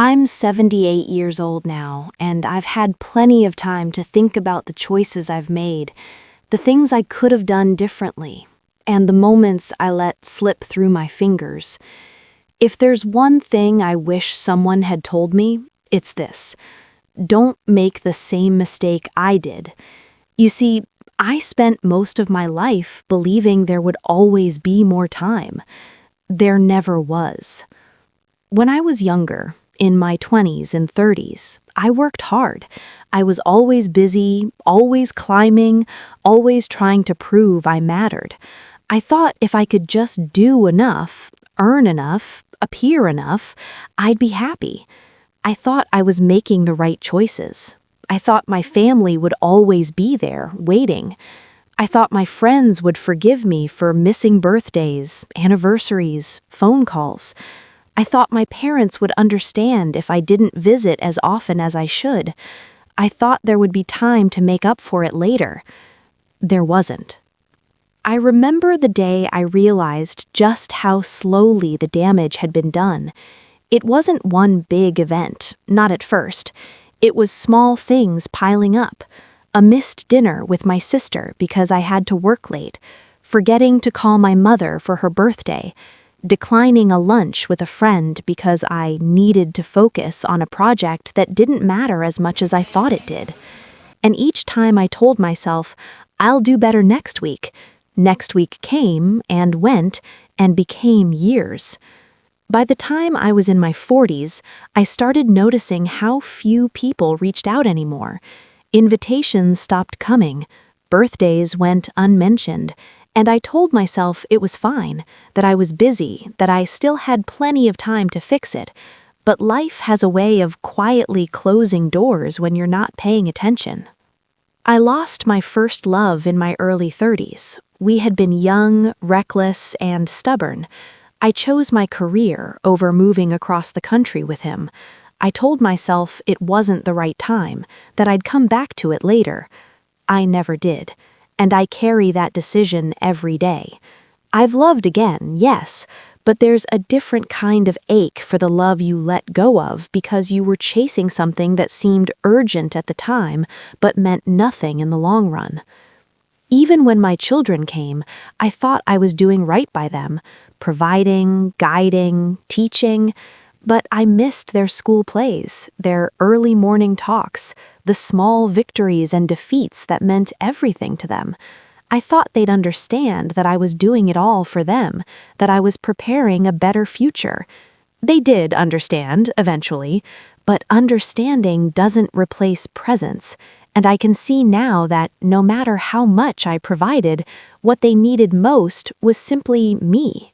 I'm 78 years old now, and I've had plenty of time to think about the choices I've made, the things I could have done differently, and the moments I let slip through my fingers. If there's one thing I wish someone had told me, it's this: don't make the same mistake I did. You see, I spent most of my life believing there would always be more time. There never was. When I was younger, in my 20s and 30s, I worked hard. I was always busy, always climbing, always trying to prove I mattered. I thought if I could just do enough, earn enough, appear enough, I'd be happy. I thought I was making the right choices. I thought my family would always be there, waiting. I thought my friends would forgive me for missing birthdays, anniversaries, phone calls. I thought my parents would understand if I didn't visit as often as I should. I thought there would be time to make up for it later. There wasn't. I remember the day I realized just how slowly the damage had been done. It wasn't one big event, not at first. It was small things piling up. A missed dinner with my sister because I had to work late, forgetting to call my mother for her birthday, declining a lunch with a friend because I needed to focus on a project that didn't matter as much as I thought it did. And each time I told myself, I'll do better next week came and went and became years. By the time I was in my 40s, I started noticing how few people reached out anymore. Invitations stopped coming, birthdays went unmentioned, and I told myself it was fine, that I was busy, that I still had plenty of time to fix it. But life has a way of quietly closing doors when you're not paying attention. I lost my first love in my early 30s. We had been young, reckless, and stubborn. I chose my career over moving across the country with him. I told myself it wasn't the right time, that I'd come back to it later. I never did. And I carry that decision every day. I've loved again, yes, but there's a different kind of ache for the love you let go of because you were chasing something that seemed urgent at the time but meant nothing in the long run. Even when my children came, I thought I was doing right by them, providing, guiding, teaching, but I missed their school plays, their early morning talks, the small victories and defeats that meant everything to them. I thought they'd understand that I was doing it all for them, that I was preparing a better future. They did understand, eventually, but understanding doesn't replace presence, and I can see now that no matter how much I provided, what they needed most was simply me.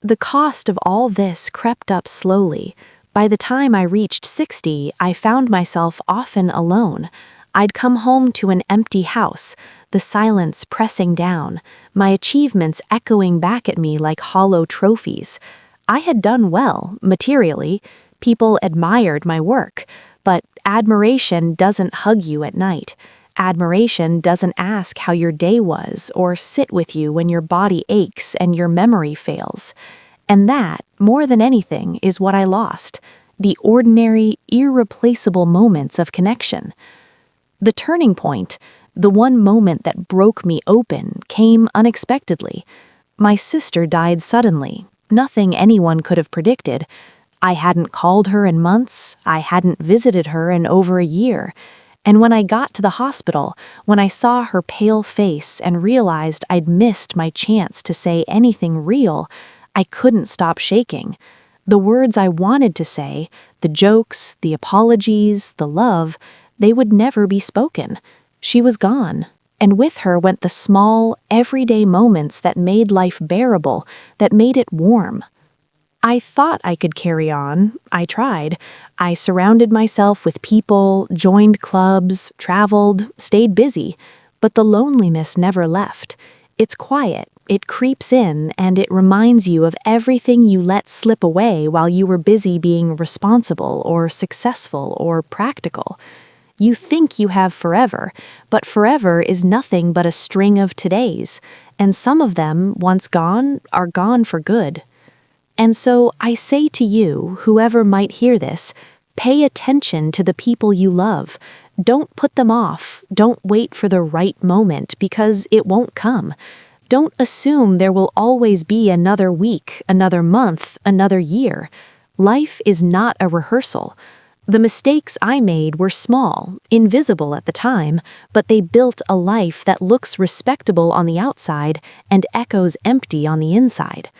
The cost of all this crept up slowly. By the time I reached 60, I found myself often alone. I'd come home to an empty house, the silence pressing down, my achievements echoing back at me like hollow trophies. I had done well, materially. People admired my work, but admiration doesn't hug you at night. Admiration doesn't ask how your day was or sit with you when your body aches and your memory fails. And that, more than anything, is what I lost: the ordinary, irreplaceable moments of connection. The turning point, the one moment that broke me open, came unexpectedly. My sister died suddenly, nothing anyone could have predicted. I hadn't called her in months, I hadn't visited her in over a year. And when I got to the hospital, when I saw her pale face and realized I'd missed my chance to say anything real, I couldn't stop shaking. The words I wanted to say, the jokes, the apologies, the love, they would never be spoken. She was gone, and with her went the small, everyday moments that made life bearable, that made it warm. I thought I could carry on. I tried. I surrounded myself with people, joined clubs, traveled, stayed busy, but the loneliness never left. It's quiet, it creeps in, and it reminds you of everything you let slip away while you were busy being responsible or successful or practical. You think you have forever, but forever is nothing but a string of todays, and some of them, once gone, are gone for good. And so I say to you, whoever might hear this, Pay attention to the people you love. Don't put them off. Don't wait for the right moment because it won't come. Don't assume there will always be another week, another month, another year. Life is not a rehearsal. The mistakes I made were small, invisible at the time, but they built a life that looks respectable on the outside and echoes empty on the inside.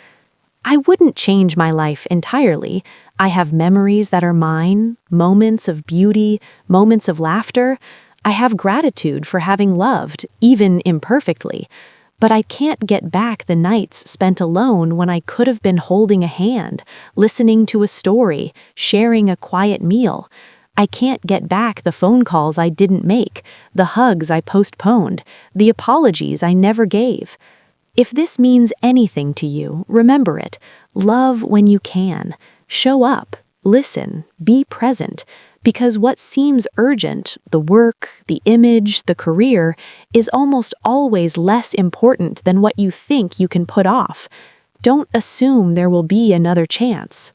I wouldn't change my life entirely. I have memories that are mine, moments of beauty, moments of laughter. I have gratitude for having loved, even imperfectly. But I can't get back the nights spent alone when I could have been holding a hand, listening to a story, sharing a quiet meal. I can't get back the phone calls I didn't make, the hugs I postponed, the apologies I never gave. If this means anything to you, remember it. Love when you can. Show up, listen, be present, because what seems urgent, the work, the image, the career, is almost always less important than what you think you can put off. Don't assume there will be another chance.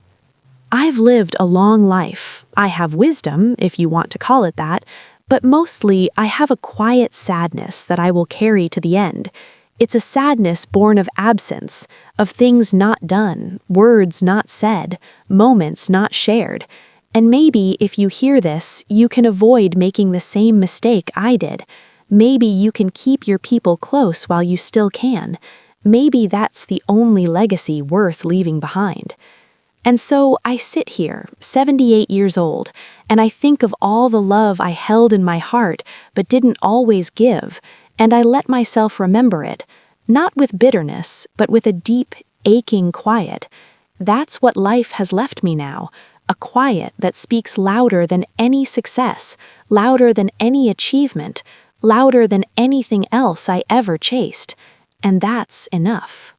I've lived a long life. I have wisdom, if you want to call it that, but mostly I have a quiet sadness that I will carry to the end. It's a sadness born of absence, of things not done, words not said, moments not shared. And maybe if you hear this, you can avoid making the same mistake I did. Maybe you can keep your people close while you still can. Maybe that's the only legacy worth leaving behind. And so I sit here, 78 years old, and I think of all the love I held in my heart but didn't always give, and I let myself remember it, not with bitterness, but with a deep, aching quiet. That's what life has left me now, a quiet that speaks louder than any success, louder than any achievement, louder than anything else I ever chased. And that's enough.